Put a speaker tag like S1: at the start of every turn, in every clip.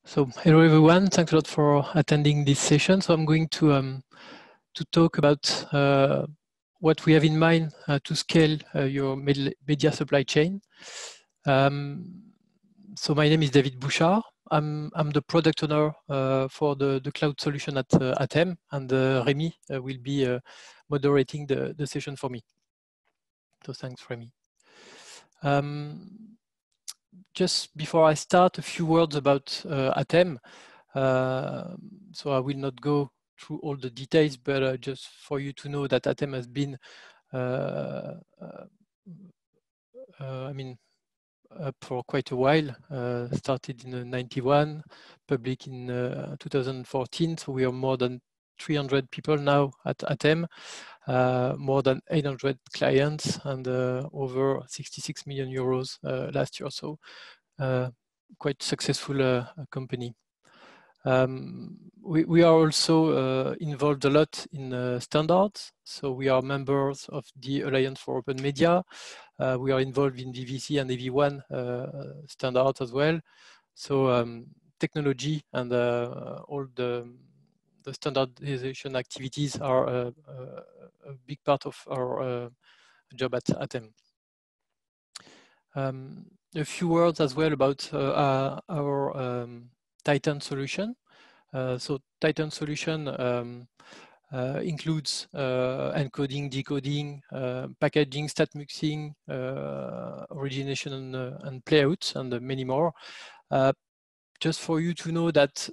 S1: So hello everyone, thanks a lot for attending this session. So I'm going to talk about what we have in mind to scale your media supply chain. So my name is David Bouchard. I'm the product owner for the cloud solution at ATEM, and Remy will be moderating the session for me. So thanks, Remy. Just before I start, a few words about ATEM. So I will not go through all the details, but just for you to know that ATEM has been, up for quite a while. Started in '91, public in 2014. So we are more than 300 people now at ATEM, more than 800 clients, and over 66 million euros last year. So quite successful company. We are also involved a lot in standards. So we are members of the Alliance for Open Media. We are involved in VVC and AV1 standards as well. So technology and all the standardization activities are a big part of our job at ATEM. A few words as well about our Titan solution. So Titan solution includes encoding, decoding, packaging, stat mixing, origination and playouts, and many more. Just for you to know that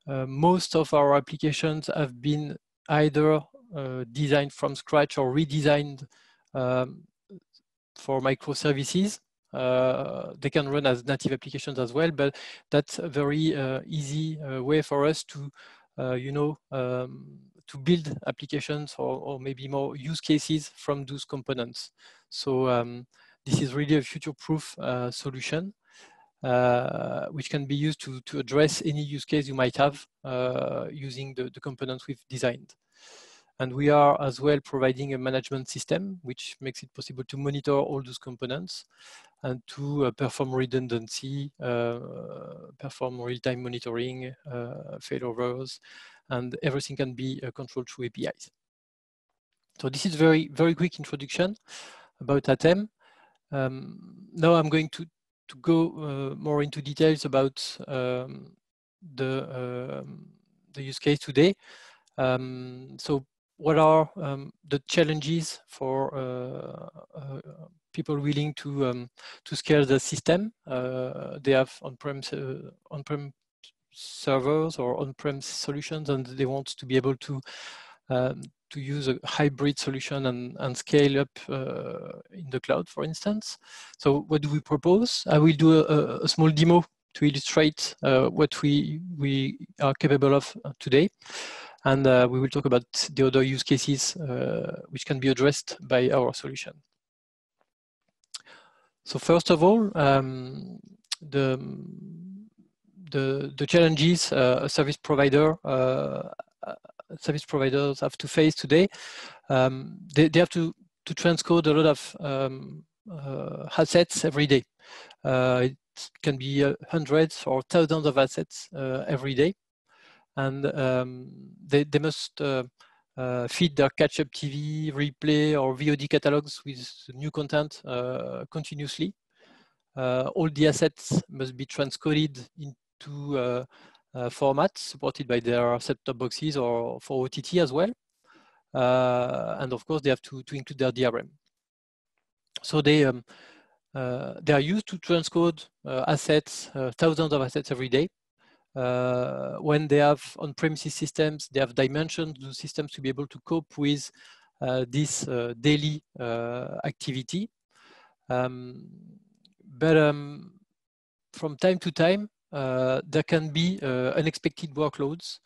S1: most of our applications have been either designed from scratch or redesigned for microservices. They can run as native applications as well, but that's a very easy way for us to, to build applications or maybe more use cases from those components. So this is really a future-proof solution, which can be used to address any use case you might have using the components we've designed. And we are as well providing a management system, which makes it possible to monitor all those components and to perform redundancy, perform real-time monitoring, failovers, and everything can be controlled through APIs. So this is very, very quick introduction about ATEM. Now I'm going to go more into details about the use case today. So what are the challenges for people willing to scale the system? They have on-prem servers or on-prem solutions, and they want to be able to use a hybrid solution and scale up in the cloud, for instance. So what do we propose? I will do a small demo to illustrate what we are capable of today. And we will talk about the other use cases which can be addressed by our solution. So first of all, the challenges service providers have to face today. They have to transcode a lot of assets every day. It can be hundreds or thousands of assets every day. And they must feed their catch-up TV, replay, or VOD catalogs with new content continuously. All the assets must be transcoded into formats supported by their set-top boxes or for OTT as well. And of course, they have to include their DRM. So they are used to transcode assets, thousands of assets every day. When they have on-premises systems, they have dimensioned those systems to be able to cope with this daily activity. But from time to time, there can be unexpected workloads.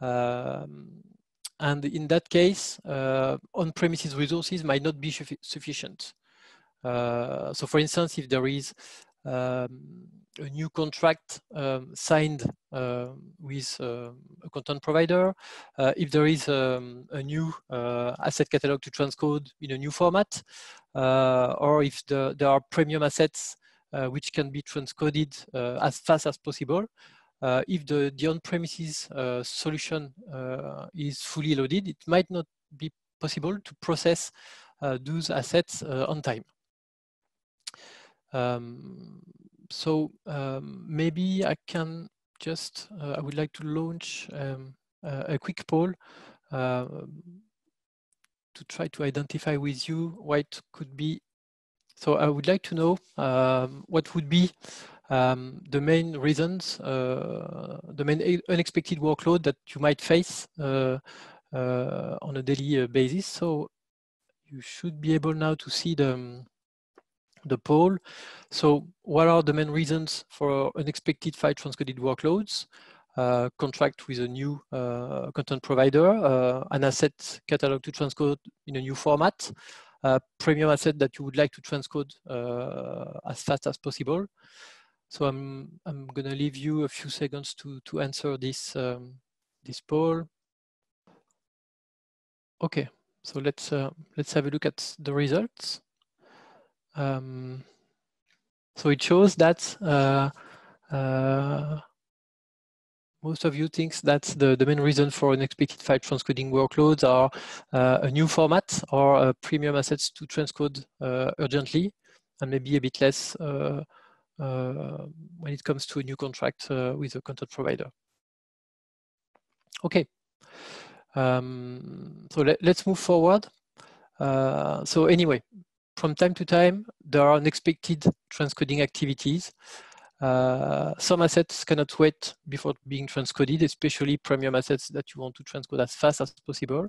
S1: And in that case, on-premises resources might not be sufficient. So for instance, if there is a new contract signed with a content provider, if there is a new asset catalog to transcode in a new format, or if there are premium assets which can be transcoded as fast as possible. If the on-premises solution is fully loaded, it might not be possible to process those assets on time. Maybe I can just, I would like to launch a quick poll to try to identify with you what could be. So I would like to know what would be the main reasons, the main unexpected workload that you might face on a daily basis. So you should be able now to see the poll. So what are the main reasons for unexpected file transcoded workloads? Contract with a new content provider, an asset catalog to transcode in a new format, premium asset that you would like to transcode as fast as possible. So I'm going to leave you a few seconds to answer this this poll. Okay, so let's have a look at the results. So it shows that most of you think that the main reason for unexpected file transcoding workloads are a new format or premium assets to transcode urgently, and maybe a bit less when it comes to a new contract with a content provider. Okay, so let's move forward. So anyway, from time to time, there are unexpected transcoding activities. Some assets cannot wait before being transcoded, especially premium assets that you want to transcode as fast as possible.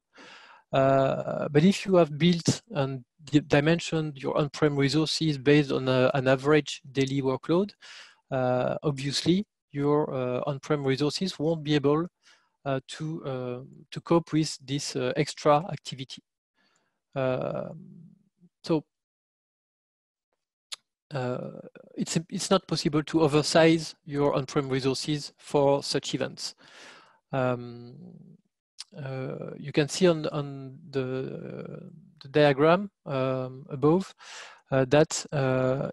S1: But if you have built and dimensioned your on-prem resources based on an average daily workload, obviously your on-prem resources won't be able to cope with this extra activity. So it's not possible to oversize your on-prem resources for such events. You can see on the diagram above that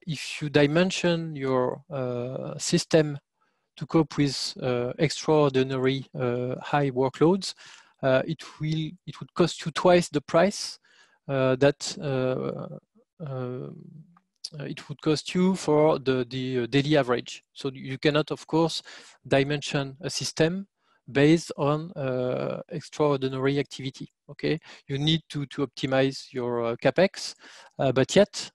S1: if you dimension your system to cope with extraordinary high workloads, it would cost you twice the price that it would cost you for the daily average. So you cannot, of course, dimension a system based on extraordinary activity. Okay, you need to optimize your capex, but yet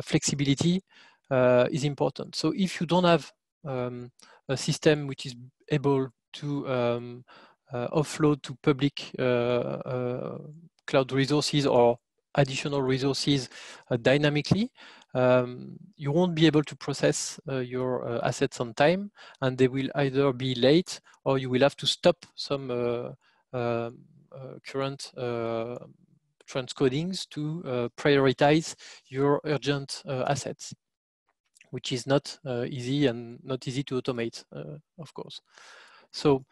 S1: flexibility is important. So if you don't have a system which is able to offload to public cloud resources or additional resources dynamically, you won't be able to process your assets on time, and they will either be late or you will have to stop some current transcodings to prioritize your urgent assets, which is not easy and not easy to automate, of course. So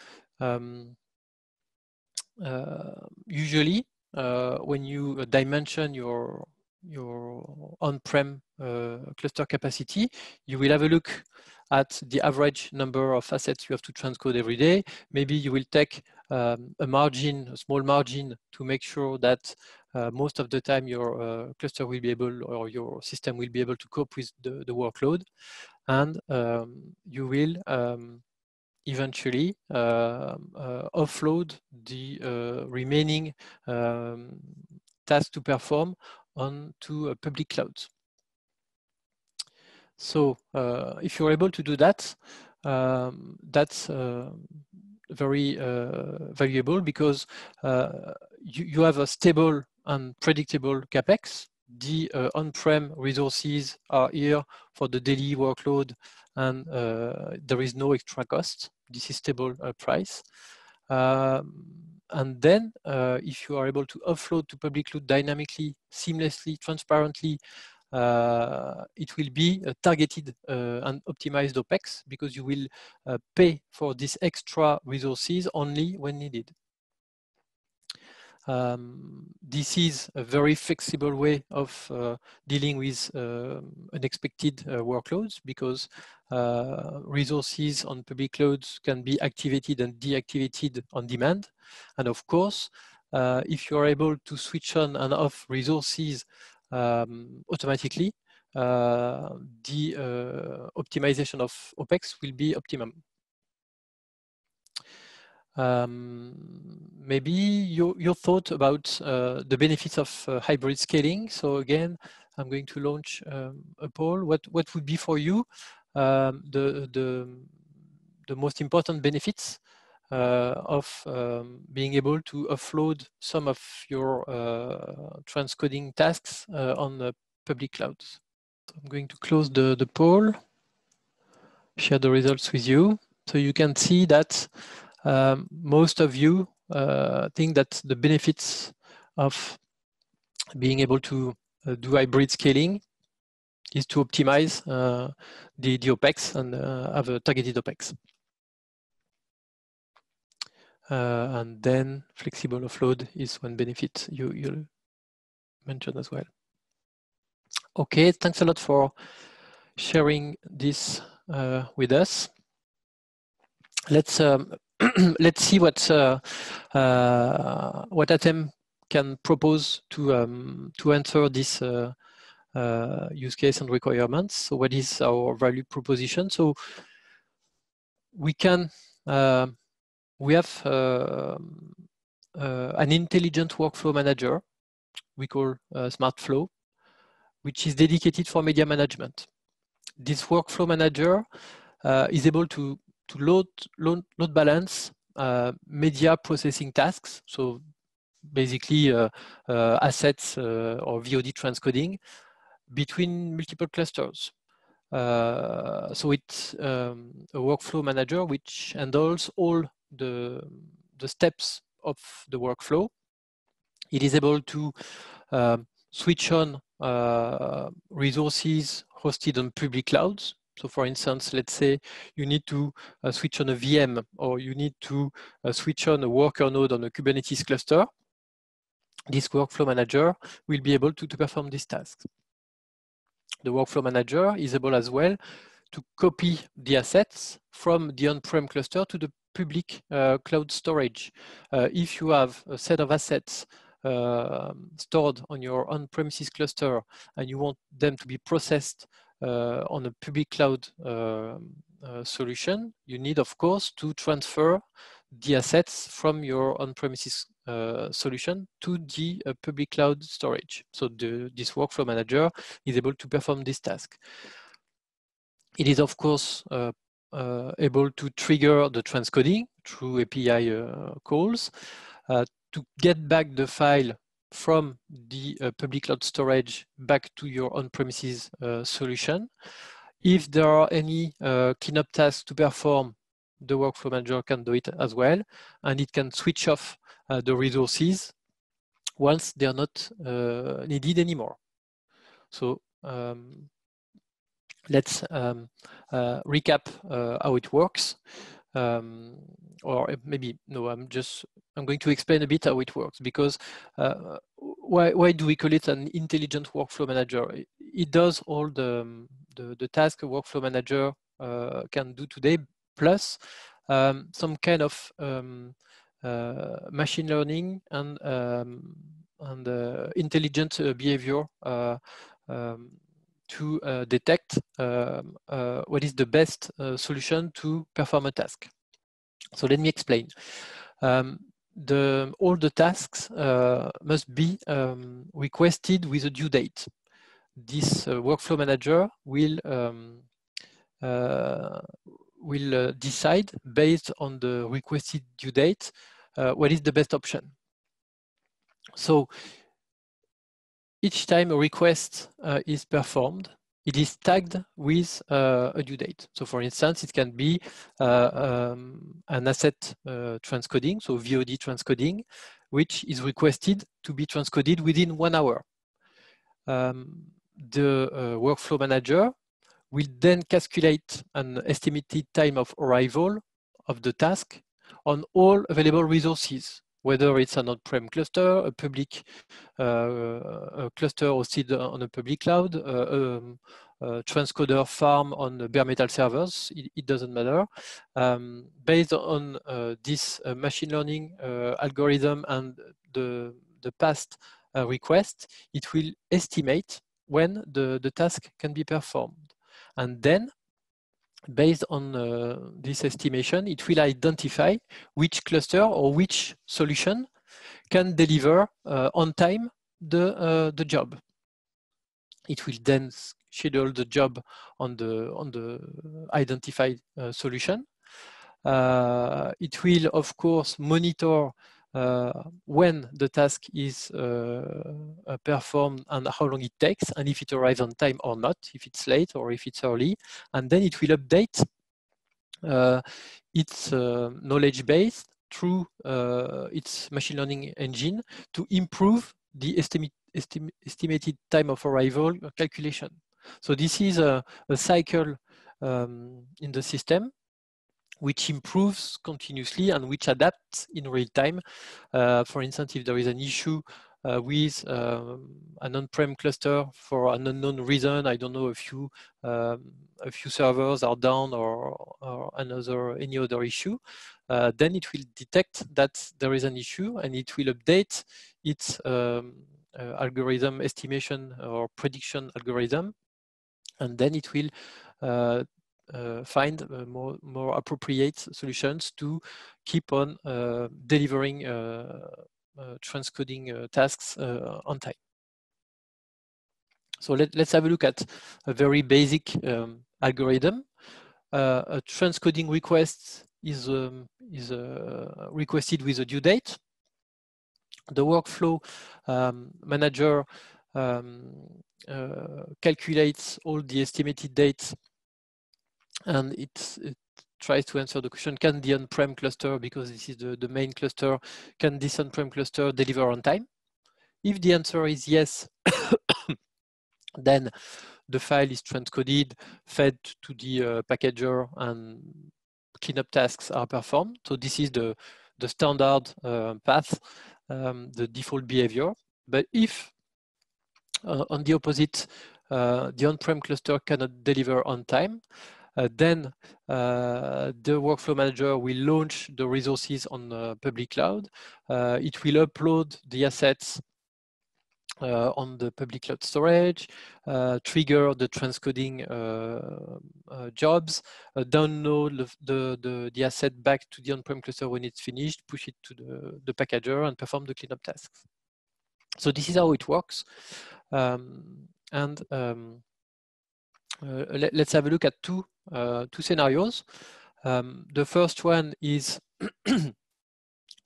S1: usually when you dimension your on-prem cluster capacity, you will have a look at the average number of assets you have to transcode every day. Maybe you will take a small margin to make sure that most of the time your cluster will be able, or your system will be able to cope with the workload. And you will eventually offload the remaining tasks to perform onto public clouds. So if you're able to do that, that's very valuable, because you have a stable and predictable capex. The on-prem resources are here for the daily workload, and there is no extra cost. This is stable price. And then if you are able to offload to public cloud dynamically, seamlessly, transparently, it will be a targeted and optimized OpEx, because you will pay for these extra resources only when needed. This is a very flexible way of dealing with unexpected workloads, because resources on public clouds can be activated and deactivated on demand. And of course, if you're able to switch on and off resources automatically, the optimization of OPEX will be optimum. Maybe your thought about the benefits of hybrid scaling. So again, I'm going to launch a poll. What would be for you the most important benefits of being able to offload some of your transcoding tasks on the public clouds? So I'm going to close the poll, share the results with you. So you can see that most of you think that the benefits of being able to do hybrid scaling is to optimize the OPEX and have a targeted OPEX. And then flexible offload is one benefit you mentioned as well. Okay, thanks a lot for sharing this with us. Let's let's see what ATEM can propose to answer this use case and requirements. So what is our value proposition? So we can we have an intelligent workflow manager we call SmartFlow, which is dedicated for media management. This workflow manager is able to load balance media processing tasks. So basically assets or VOD transcoding between multiple clusters. So it's a workflow manager which handles all the steps of the workflow. It is able to switch on resources hosted on public clouds. So for instance, let's say you need to switch on a VM, or you need to switch on a worker node on a Kubernetes cluster. This workflow manager will be able to perform these tasks. The workflow manager is able as well to copy the assets from the on-prem cluster to the public cloud storage. If you have a set of assets stored on your on-premises cluster and you want them to be processed on a public cloud solution, you need, of course, to transfer the assets from your on-premises solution to the public cloud storage. So this workflow manager is able to perform this task. It is, of course, able to trigger the transcoding through API calls to get back the file from the public cloud storage back to your on-premises solution. If there are any cleanup tasks to perform, the workflow manager can do it as well, and it can switch off the resources once they are not needed anymore. So let's recap how it works. Or maybe, no, I'm going to explain a bit how it works, because why do we call it an intelligent workflow manager? It does all the task a workflow manager can do today, plus some kind of machine learning and intelligent behavior to detect what is the best solution to perform a task. So let me explain. All the tasks must be requested with a due date. This workflow manager will decide, based on the requested due date, what is the best option. So each time a request is performed, it is tagged with a due date. So for instance, it can be an asset transcoding, so VOD transcoding, which is requested to be transcoded within 1 hour. The workflow manager will then calculate an estimated time of arrival of the task on all available resources. whether it's an on-prem cluster, a public a cluster hosted on a public cloud, transcoder farm on bare metal servers, it doesn't matter. Based on this machine learning algorithm and the past request, it will estimate when the task can be performed. And then, based on this estimation, it will identify which cluster or which solution can deliver on time the job. It will then schedule the job on the identified solution. It will, of course, monitor when the task is performed and how long it takes, and if it arrives on time or not, if it's late or if it's early. And then it will update its knowledge base through its machine learning engine to improve the estimated time of arrival calculation. So this is a cycle in the system which improves continuously and which adapts in real time. For instance, if there is an issue with an on-prem cluster for an unknown reason, I don't know, a few servers are down or any other issue, then it will detect that there is an issue and it will update its algorithm estimation or prediction algorithm, and then it will find more appropriate solutions to keep on delivering transcoding tasks on time. So let's have a look at a very basic algorithm. A transcoding request is requested with a due date. The workflow manager calculates all the estimated dates, and it tries to answer the question, can the on-prem cluster, because this is the main cluster, can this on-prem cluster deliver on time? If the answer is yes, then the file is transcoded, fed to the packager, and cleanup tasks are performed. So this is the standard path, the default behavior. But if, on the opposite, the on-prem cluster cannot deliver on time, then the workflow manager will launch the resources on the public cloud. It will upload the assets on the public cloud storage, trigger the transcoding jobs, download the asset back to the on-prem cluster when it's finished, push it to the packager, and perform the cleanup tasks. So this is how it works. Let's have a look at two scenarios. The first one is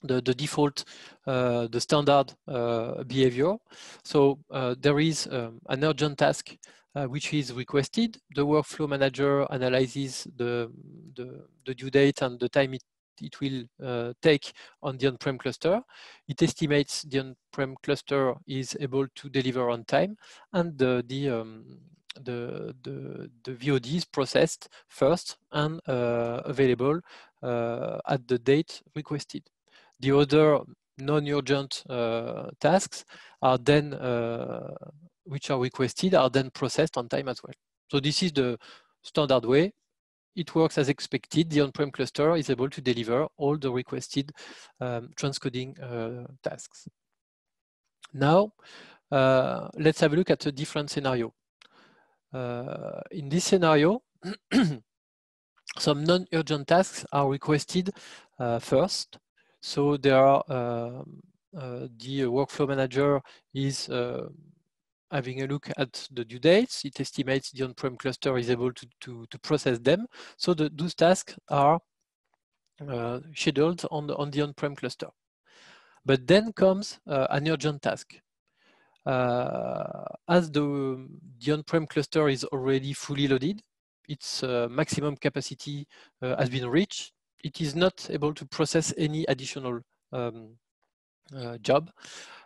S1: the default, the standard behavior. So there is an urgent task which is requested. The workflow manager analyzes the due date and the time it will take on the on-prem cluster. It estimates the on-prem cluster is able to deliver on time, and the VOD is processed first and available at the date requested. The other non-urgent tasks are then, which are requested, are then processed on time as well. So this is the standard way. It works as expected. The on-prem cluster is able to deliver all the requested transcoding tasks. Now, let's have a look at a different scenario. In this scenario, some non-urgent tasks are requested first. So there are the workflow manager is having a look at the due dates. It estimates the on-prem cluster is able to process them. So those tasks are scheduled on the on-prem cluster. But then comes an urgent task. As the on-prem cluster is already fully loaded, its maximum capacity has been reached. It is not able to process any additional job.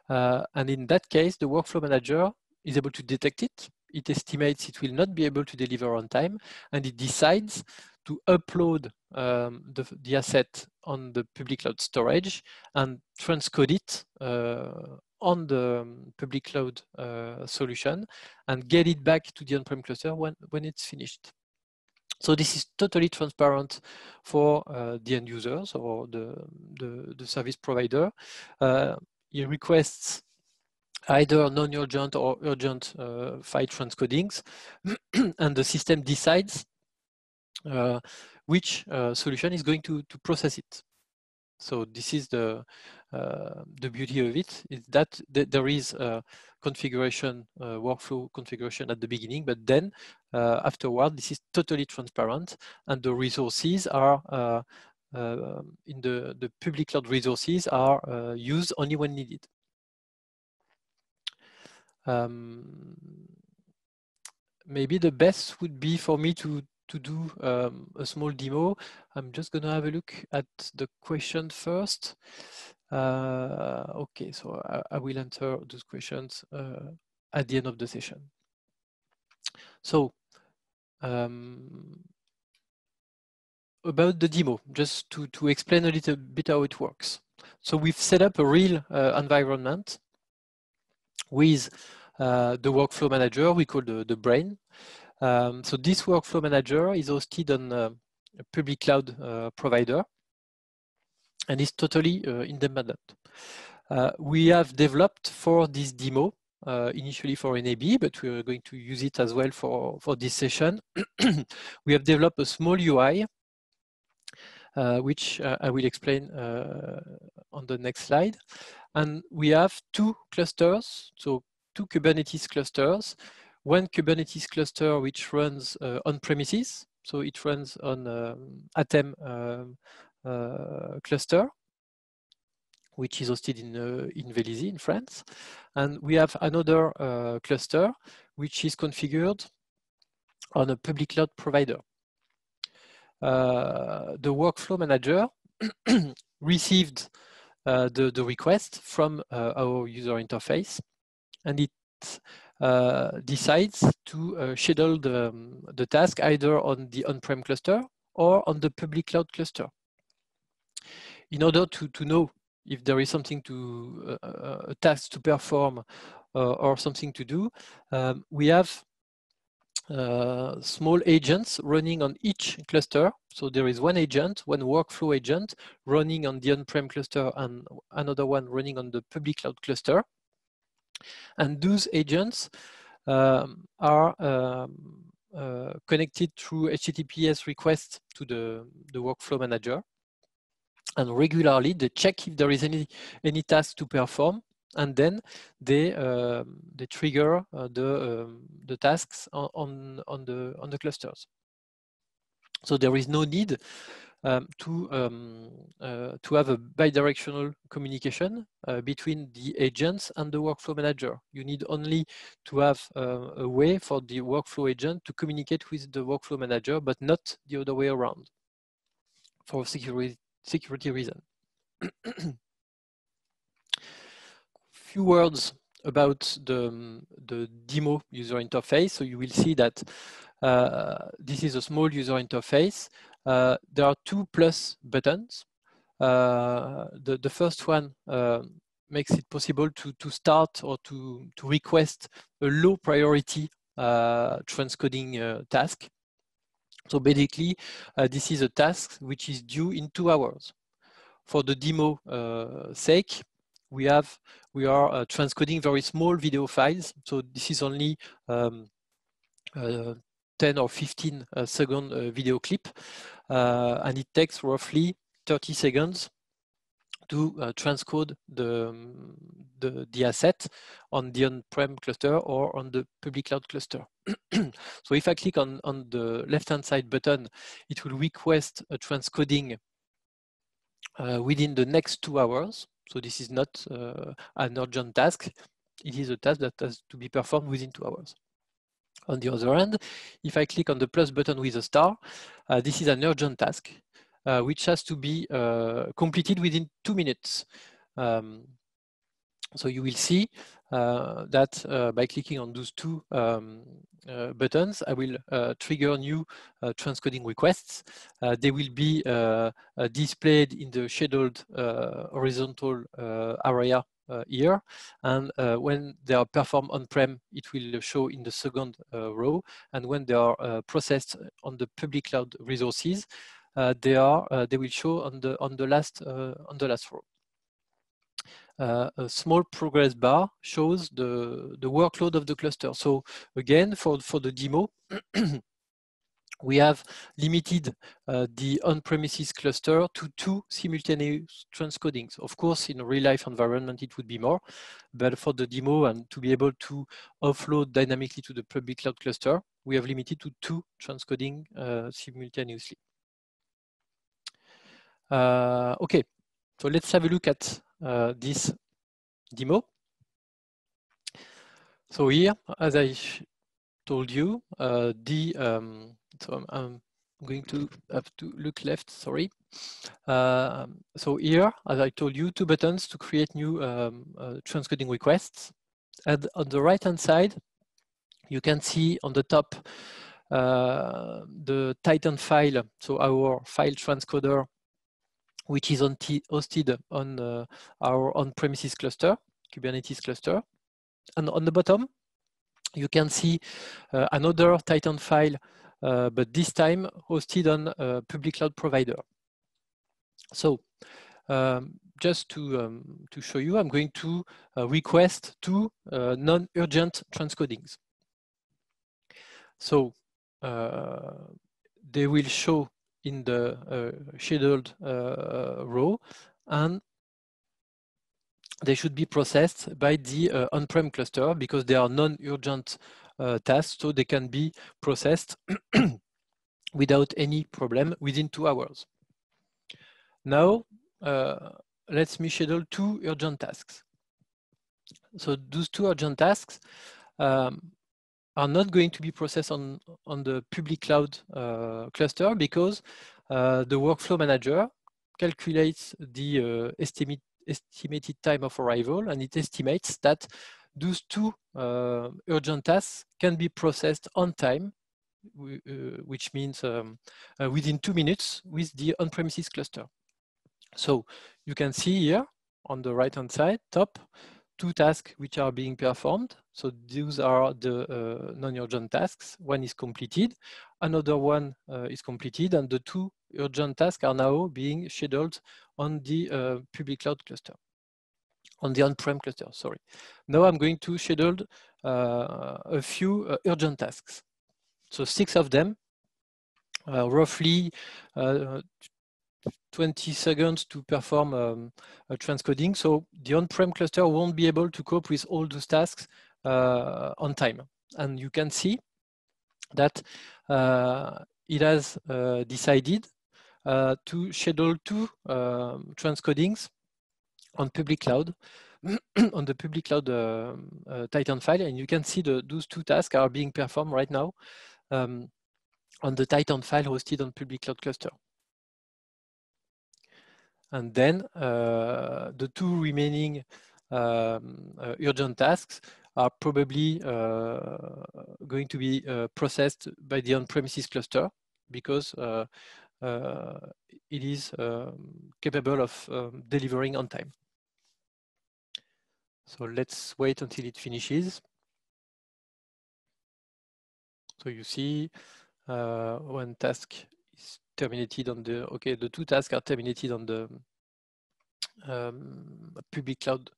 S1: And in that case, the workflow manager is able to detect it. It estimates it will not be able to deliver on time, and it decides to upload the asset on the public cloud storage and transcode it on the public cloud solution and get it back to the on-prem cluster when it's finished. So this is totally transparent for the end users or the service provider. He requests either non-urgent or urgent file transcodings, and the system decides which solution is going to process it. So this is the beauty of it, is that there is a configuration, workflow configuration at the beginning, but then afterward, this is totally transparent, and the resources are in the public cloud resources are used only when needed. Maybe the best would be for me to do a small demo. I'm just going to have a look at the question first. Okay, so I will answer those questions at the end of the session. So about the demo, just to explain a little bit how it works. So we've set up a real environment with the workflow manager we call the brain. So this workflow manager is hosted on a public cloud provider and is totally independent. We have developed for this demo, initially for NAB, but we are going to use it as well for this session. We have developed a small UI, which I will explain on the next slide. And we have two clusters, so two Kubernetes clusters. One Kubernetes cluster which runs on premises, so it runs on ATEM cluster, which is hosted in Vélizy in France. And we have another cluster which is configured on a public cloud provider. The workflow manager received the request from our user interface, and it decides to schedule the task either on the on-prem cluster or on the public cloud cluster. In order to know if there is something a task to perform or something to do, we have small agents running on each cluster. So there is one agent, one workflow agent running on the on-prem cluster and another one running on the public cloud cluster. And those agents are connected through HTTPS requests to the workflow manager. And regularly they check if there is any task to perform, and then they trigger the tasks on the clusters. So there is no need to have a bidirectional communication between the agents and the workflow manager. You need only to have a way for the workflow agent to communicate with the workflow manager, but not the other way around, for security reason. Few words about the demo user interface. So you will see that this is a small user interface. There are two plus buttons. The first one makes it possible to start or to request a low priority transcoding task. So basically, this is a task which is due in 2 hours. For the demo sake, we are transcoding very small video files. So this is only 10 or 15 second video clip, and it takes roughly 30 seconds to transcode the asset on the on-prem cluster or on the public cloud cluster. So if I click on the left-hand side button, it will request a transcoding within the next 2 hours. So this is not an urgent task. It is a task that has to be performed within 2 hours. On the other hand, if I click on the plus button with a star, this is an urgent task, which has to be completed within 2 minutes. So you will see that by clicking on those two buttons, I will trigger new transcoding requests. They will be displayed in the scheduled horizontal area here, and when they are performed on-prem, it will show in the second row, and when they are processed on the public cloud resources, they will show on the last row. A small progress bar shows the workload of the cluster. So again, for the demo, we have limited the on-premises cluster to 2 simultaneous transcodings. Of course, in a real-life environment, it would be more, but for the demo and to be able to offload dynamically to the public cloud cluster, we have limited to 2 transcoding simultaneously. Okay, so let's have a look at this demo. So here, as I told you, so I'm going to have to look left, sorry. So here, as I told you, 2 buttons to create new transcoding requests. And on the right-hand side, you can see on the top the Titan file, so our file transcoder, which is hosted on our on-premises cluster, Kubernetes cluster. And on the bottom, you can see another Titan file, but this time hosted on a public cloud provider. So just to show you, I'm going to request 2 non-urgent transcodings. So they will show in the scheduled row, and they should be processed by the on-prem cluster because they are non-urgent tasks, so they can be processed without any problem within 2 hours. Now, let me schedule 2 urgent tasks. So those 2 urgent tasks are not going to be processed on the public cloud cluster because the workflow manager calculates the estimated time of arrival, and it estimates that those 2 urgent tasks can be processed on time, which means within 2 minutes with the on-premises cluster. So you can see here on the right-hand side, top, 2 tasks which are being performed. So those are the non-urgent tasks. One is completed, another one is completed, and the 2 urgent tasks are now being scheduled on the public cloud cluster, on the on-prem cluster, sorry. Now I'm going to schedule a few urgent tasks. So 6 of them, roughly 20 seconds to perform a transcoding. So the on-prem cluster won't be able to cope with all those tasks on time. And you can see that it has decided to schedule 2 transcodings on public cloud, on the public cloud Titan file. And you can see those 2 tasks are being performed right now on the Titan file hosted on public cloud cluster. And then the 2 remaining urgent tasks are probably going to be processed by the on-premises cluster because it is capable of delivering on time. So let's wait until it finishes. So you see one task is terminated on the, okay, the 2 tasks are terminated on the public cloud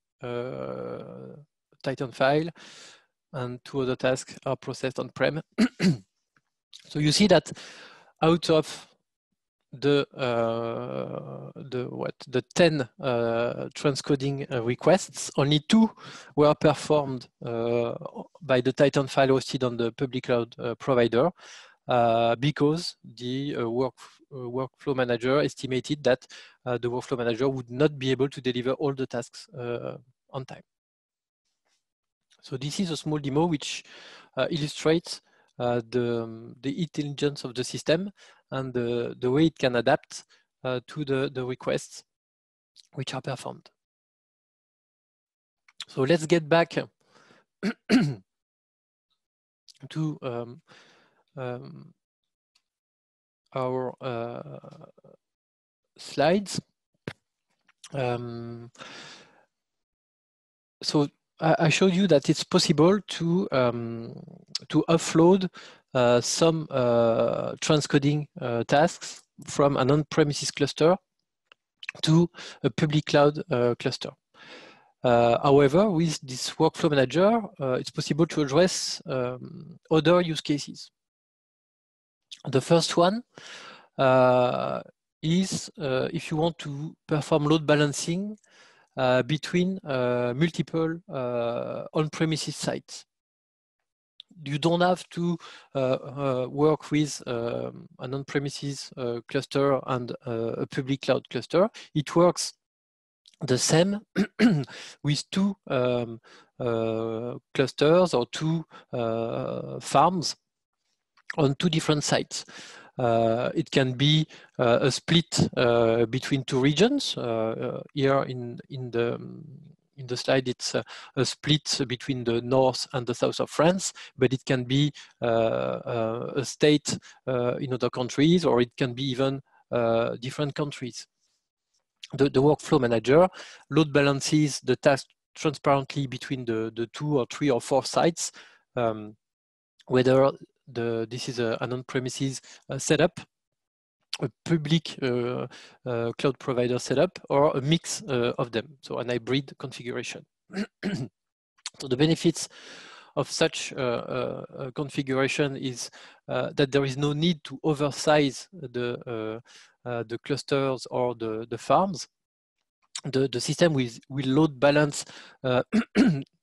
S1: Titan file, and 2 other tasks are processed on-prem. So you see that out of the 10 transcoding requests, only 2 were performed by the Titan file hosted on the public cloud provider because the workflow manager estimated that the workflow manager would not be able to deliver all the tasks on time. So this is a small demo which illustrates the intelligence of the system and the way it can adapt to the requests which are performed. So let's get back to our slides. So I showed you that it's possible to offload some transcoding tasks from an on-premises cluster to a public cloud cluster. However, with this workflow manager, it's possible to address other use cases. The first one is if you want to perform load balancing between multiple on-premises sites. You don't have to work with an on-premises cluster and a public cloud cluster. It works the same with two clusters or two farms on two different sites. It can be a split between two regions. Here in the slide, it's a split between the north and the south of France, but it can be a state in other countries, or it can be even different countries. The workflow manager load balances the task transparently between the 2 or 3 or 4 sites, whether this is an on-premises setup, a public cloud provider setup, or a mix of them, so an hybrid configuration. So the benefits of such configuration is that there is no need to oversize the clusters or the farms. The system will load balance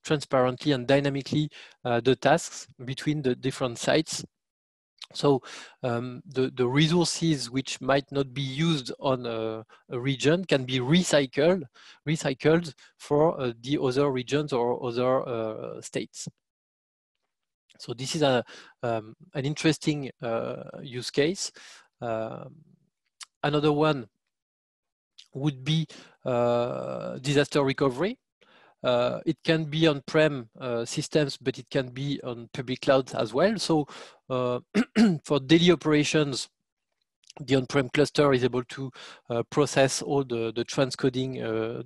S1: transparently and dynamically the tasks between the different sites. So the resources which might not be used on a region can be recycled for the other regions or other states. So this is an interesting use case. Another one would be disaster recovery. It can be on-prem systems, but it can be on public clouds as well. So for daily operations, the on-prem cluster is able to process all the transcoding,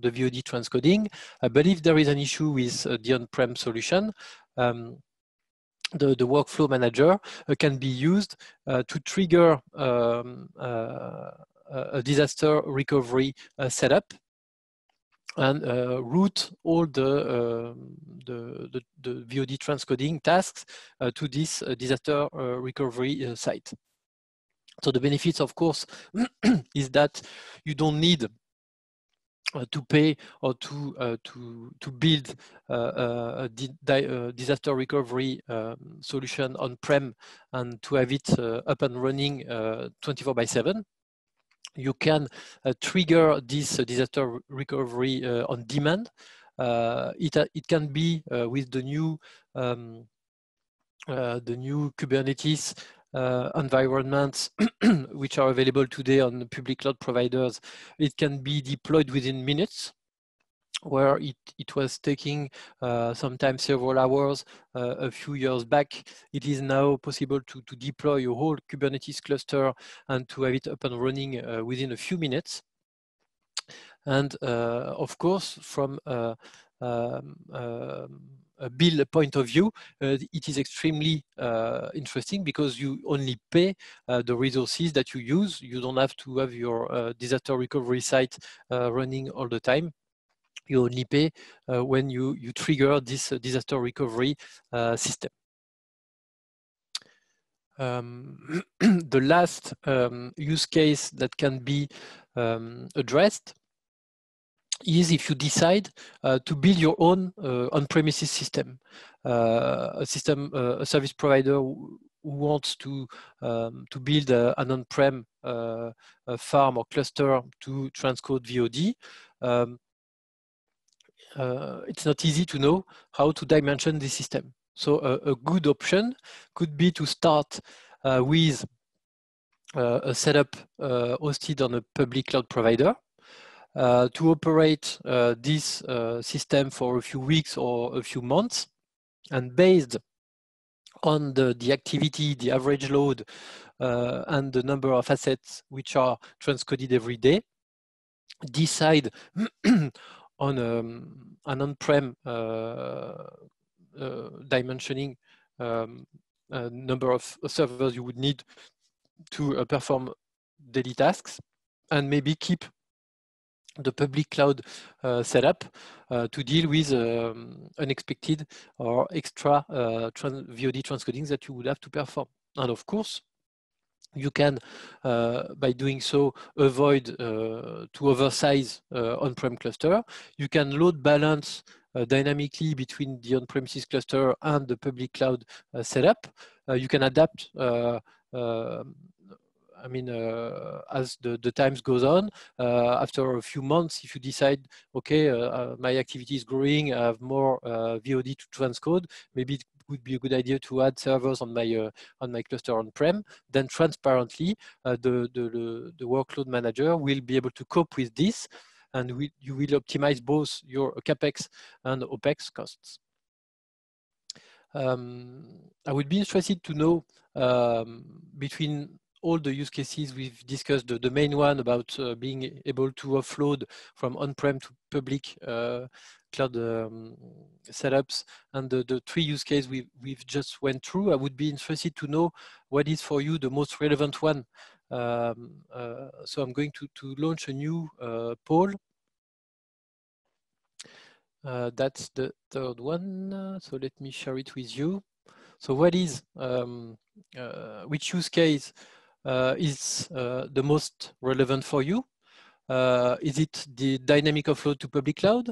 S1: the VOD transcoding. But if there is an issue with the on-prem solution, the workflow manager can be used to trigger a disaster recovery setup and route all the VOD transcoding tasks to this disaster recovery site. So the benefits, of course, is that you don't need to pay or to build a disaster recovery solution on-prem and to have it up and running 24/7. You can trigger this disaster recovery on demand. It can be with the new Kubernetes environments which are available today on the public cloud providers. It can be deployed within minutes, where it was taking sometimes several hours a few years back. It is now possible to deploy a whole Kubernetes cluster and to have it up and running within a few minutes. And of course, from a bill point of view, it is extremely interesting because you only pay the resources that you use. You don't have to have your disaster recovery site running all the time. You only pay when you trigger this disaster recovery system. The last use case that can be addressed is if you decide to build your own on-premises system, a service provider who wants to build an on-prem farm or cluster to transcode VOD. It's not easy to know how to dimension the system. So a good option could be to start with a setup hosted on a public cloud provider. to operate this system for a few weeks or a few months, and based on the activity, the average load, and the number of assets which are transcoded every day, decide on an on-prem dimensioning number of servers you would need to perform daily tasks, and maybe keep the public cloud setup to deal with unexpected or extra VOD transcoding that you would have to perform. And of course, you can, by doing so, avoid to oversize on-prem cluster. You can load balance dynamically between the on-premises cluster and the public cloud setup. You can adapt I mean, as the times goes on, after a few months, if you decide, okay, my activity is growing, I have more VOD to transcode, maybe it would be a good idea to add servers on my cluster on-prem. Then transparently, the workload manager will be able to cope with this, and you will optimize both your CapEx and OpEx costs. I would be interested to know between all the use cases we've discussed, the main one about being able to offload from on-prem to public cloud setups, and the three use cases we've just went through. I would be interested to know what is for you the most relevant one. So I'm going to launch a new poll. That's the third one. So let me share it with you. So what is, which use case is the most relevant for you? Is it the dynamic offload to public cloud?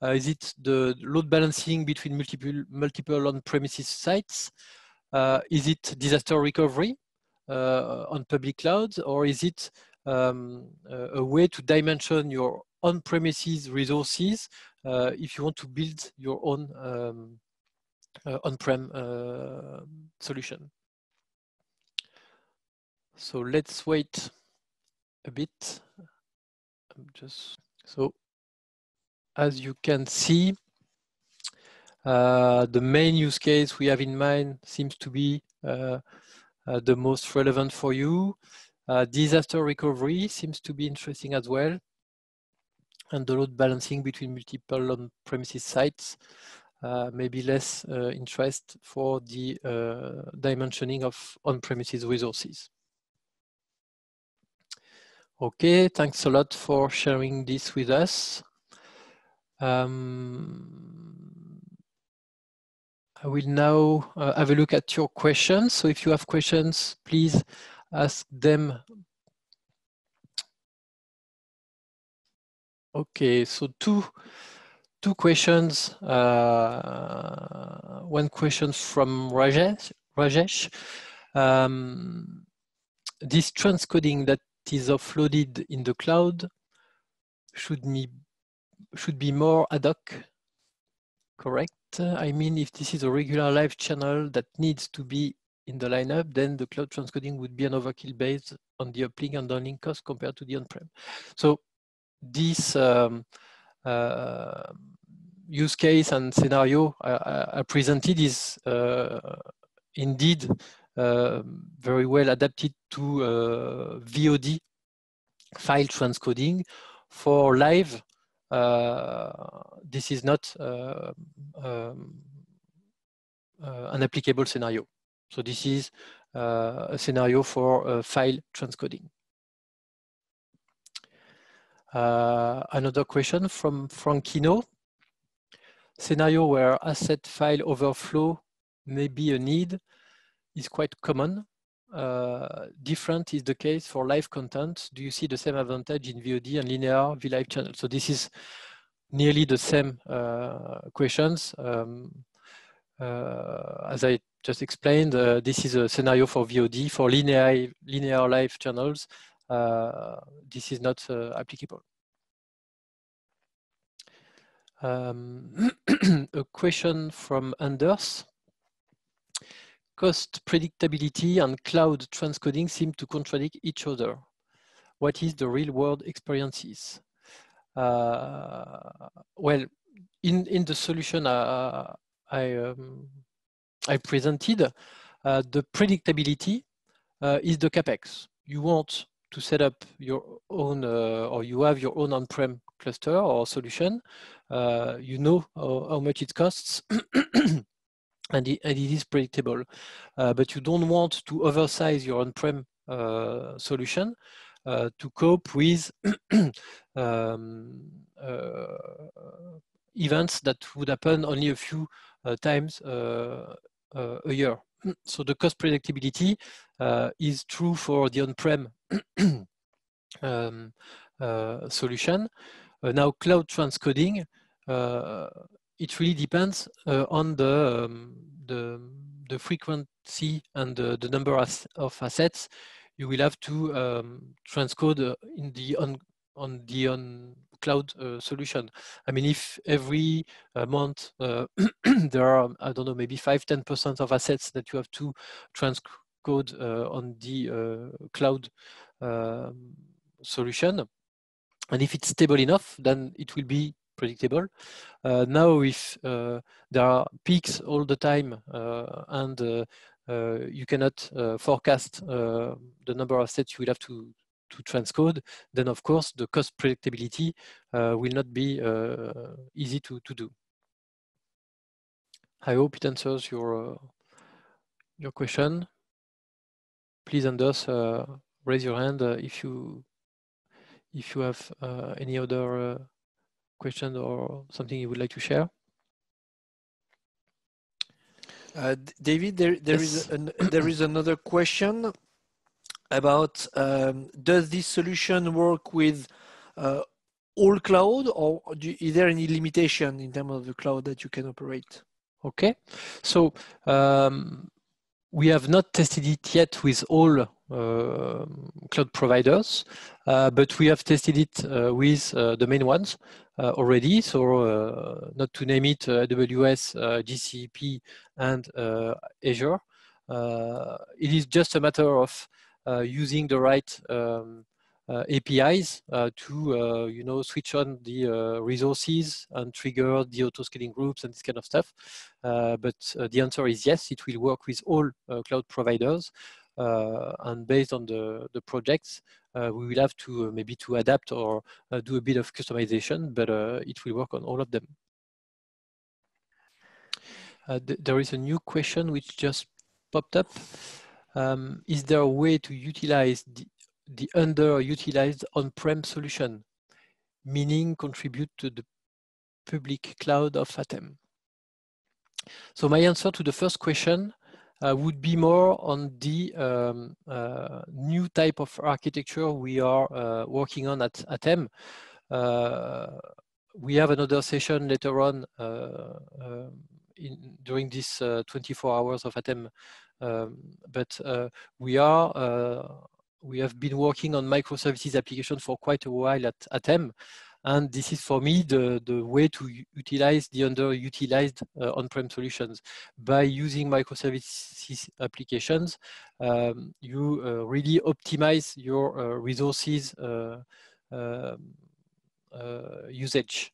S1: Is it the load balancing between multiple on-premises sites? Is it disaster recovery on public clouds? Or is it a way to dimension your on-premises resources if you want to build your own on-prem solution? So let's wait a bit. So as you can see, the main use case we have in mind seems to be the most relevant for you. Disaster recovery seems to be interesting as well, and the load balancing between multiple on-premises sites. Maybe less interest for the dimensioning of on-premises resources. Okay, thanks a lot for sharing this with us. I will now have a look at your questions. So if you have questions, please ask them. Okay, so two questions. One question from Rajesh. This transcoding that is offloaded in the cloud should be more ad hoc, correct? I mean, if this is a regular live channel that needs to be in the lineup, then the cloud transcoding would be an overkill based on the uplink and downlink cost compared to the on-prem. So this use case and scenario I presented is indeed very well adapted to VOD file transcoding. For live, this is not an applicable scenario. So this is a scenario for file transcoding. Another question from Frankino. Scenario where asset file overflow may be a need is quite common. Different is the case for live content. Do you see the same advantage in VOD and linear VLive channel? So this is nearly the same questions. As I just explained, this is a scenario for VOD. For linear live channels, this is not applicable. A question from Anders. Cost predictability and cloud transcoding seem to contradict each other. What is the real world experiences? Well, in the solution I presented, the predictability is the CapEx. You want to set up your own, or you have your own on-prem cluster or solution. You know how much it costs, and it is predictable. But you don't want to oversize your on-prem solution to cope with events that would happen only a few times a year. So the cost predictability is true for the on-prem solution. Now, cloud transcoding, it really depends on the frequency and the number of assets you will have to transcode in the on cloud solution. I mean, if every month there are, I don't know, maybe 5–10% of assets that you have to transcode on the cloud solution, and if it's stable enough, then it will be predictable. Now, if there are peaks all the time and you cannot forecast the number of assets you will have to transcode, then of course the cost predictability will not be easy to do. I hope it answers your question. Please, Anders, raise your hand if you have any other question or something you would like to share.
S2: David, there is another question about does this solution work with all cloud, or is there any limitation in terms of the cloud that you can operate?
S1: Okay, so we have not tested it yet with all cloud providers, but we have tested it with the main ones already. So not to name it, AWS, GCP, and Azure. It is just a matter of using the right APIs to switch on the resources and trigger the auto-scaling groups and this kind of stuff. But the answer is yes, it will work with all cloud providers. And based on the projects, we will have to maybe to adapt or do a bit of customization, but it will work on all of them. There is a new question which just popped up. Is there a way to utilize the underutilized on-prem solution, meaning contribute to the public cloud of ATEM? So my answer to the first question would be more on the new type of architecture we are working on at ATEM. We have another session later on during this 24 hours of ATEM, but we have been working on microservices application for quite a while at ATEM, and this is for me the way to utilize the underutilized on-prem solutions. By using microservices applications, you really optimize your resources usage.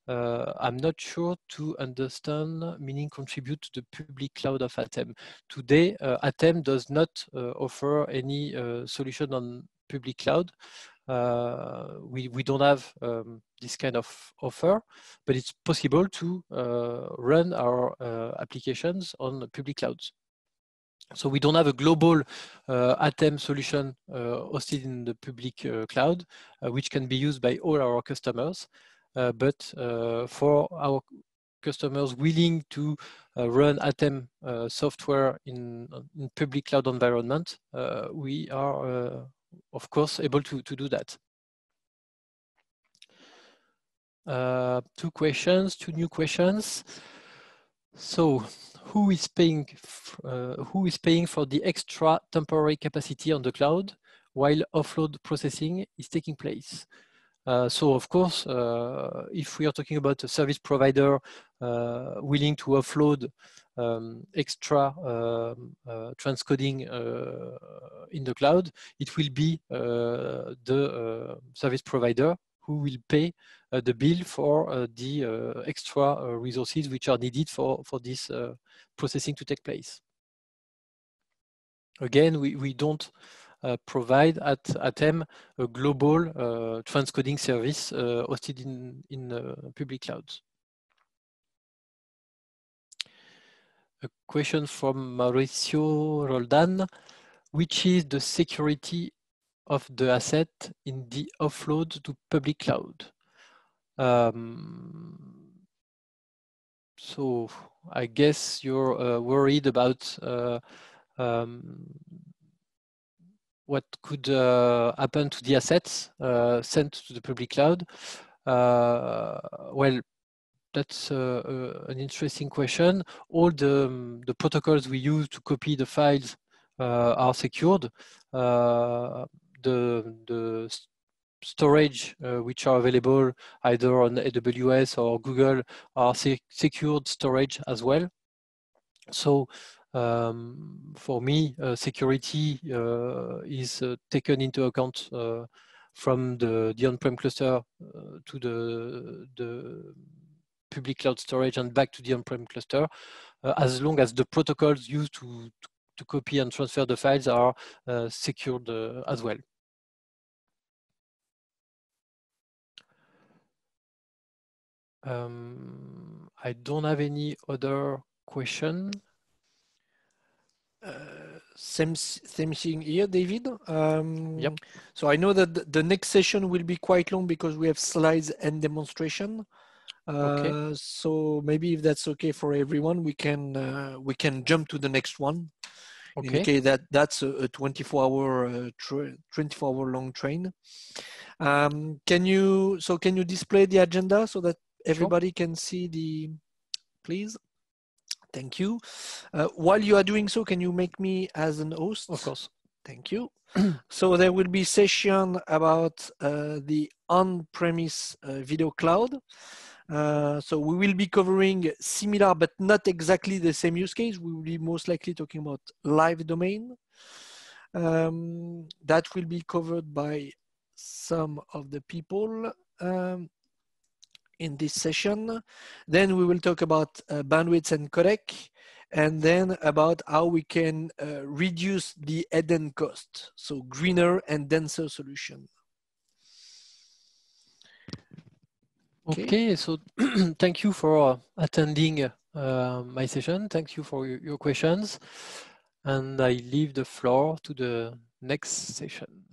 S1: I'm not sure to understand meaning contribute to the public cloud of ATEM. Today, ATEM does not offer any solution on public cloud. We don't have this kind of offer, but it's possible to run our applications on public clouds. So we don't have a global ATEM solution hosted in the public cloud, which can be used by all our customers. But for our customers willing to run ATEM software in public cloud environment, we are, of course, able to do that. Two new questions. So, who is paying for the extra temporary capacity on the cloud while offload processing is taking place? So of course, if we are talking about a service provider willing to offload extra transcoding in the cloud, it will be the service provider who will pay the bill for the extra resources which are needed for this processing to take place. Again, we don't provide at ATEM a global transcoding service hosted in public clouds. A question from Mauricio Roldan: which is the security of the asset in the offload to public cloud? So I guess you're worried about what could happen to the assets sent to the public cloud. Well, that's an interesting question. All the protocols we use to copy the files are secured. The storage which are available either on AWS or Google are secured storage as well. So for me, security is taken into account from the on-prem cluster to the public cloud storage and back to the on-prem cluster, as long as the protocols used to copy and transfer the files are secured as well. I don't have any other question.
S2: Same thing here, David.
S1: Yep.
S2: So I know that the next session will be quite long because we have slides and demonstration.
S1: Okay.
S2: So maybe if that's okay for everyone, we can jump to the next one.
S1: Okay.
S2: Indicate that that's a 24-hour long train. Can you display the agenda so that everybody can see the, please? Thank you. While you are doing so, can you make me as an host?
S1: Of course.
S2: Thank you. So there will be session about the on-premise video cloud. So we will be covering similar but not exactly the same use case. We will be most likely talking about live domain. That will be covered by some of the people in this session. Then we will talk about bandwidth and codec, and then about how we can reduce the head-end cost, so greener and denser solution.
S1: Okay, so thank you for attending my session. Thank you for your questions. And I leave the floor to the next session.